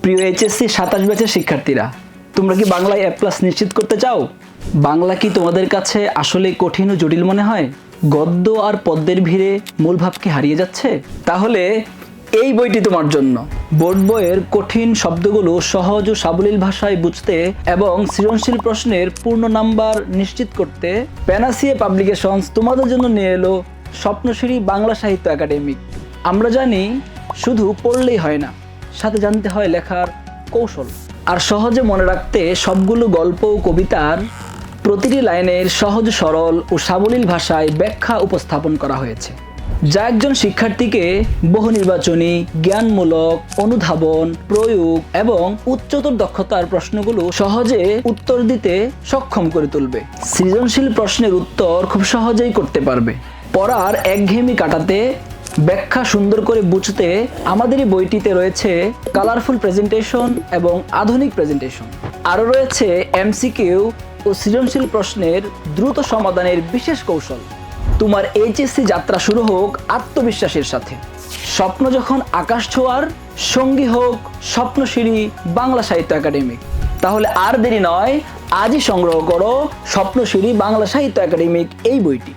প্রিয় এইচএসসি 27 ব্যাচের শিক্ষার্থীরা, তোমরা কি বাংলায় এ প্লাস নিশ্চিত করতে চাও? বাংলা কি তোমাদের কাছে আসলে কঠিন ও জটিল মনে হয়? গদ্য আর পদ্যের ভিড়ে মূল ভাব কি হারিয়ে যাচ্ছে? তাহলে এই বইটি তোমার জন্য। বোর্ড বইয়ের কঠিন শব্দগুলো সহজ ও সাবলীল ভাষায় বুঝতে এবং সৃজনশীল প্রশ্নের পূর্ণ নাম্বার নিশ্চিত করতে প্যানাসিয়া পাবলিকেশনস তোমাদের জন্য নিয়ে এলো স্বপ্নশ্রী বাংলা সাহিত্য একাডেমিক। আমরা জানি শুধু পড়লেই হয় না, সাথে জানতে হয় লেখার কৌশল। আর সহজে মনে রাখতে সবগুলো গল্প ও কবিতার প্রতিটি লাইনের সহজ সরল ও সাবলীল ভাষায় ব্যাখ্যা উপস্থাপন করা হয়েছে, যা একজন শিক্ষার্থীকে বহু নির্বাচনী, জ্ঞানমূলক, অনুধাবন, প্রয়োগ এবং উচ্চতর দক্ষতার প্রশ্নগুলো সহজে উত্তর দিতে সক্ষম করে তুলবে। সৃজনশীল প্রশ্নের উত্তর খুব সহজেই করতে পারবে। পড়ার একঘেয়েমি কাটাতে, ব্যাখ্যা সুন্দর করে বুঝতে আমাদের এই বইটিতে রয়েছে কালারফুল প্রেজেন্টেশন এবং আধুনিক প্রেজেন্টেশন। আরও রয়েছে এমসিকিউ ও সৃজনশীল প্রশ্নের দ্রুত সমাধানের বিশেষ কৌশল। তোমার এইচএসসি যাত্রা শুরু হোক আত্মবিশ্বাসের সাথে। স্বপ্ন যখন আকাশ ছোঁয়ার, সঙ্গী হোক স্বপ্নশ্রী বাংলা সাহিত্য একাডেমি। তাহলে আর দেরি নয়, আজই সংগ্রহ করো স্বপ্নশ্রী বাংলা সাহিত্য একাডেমিক এই বইটি।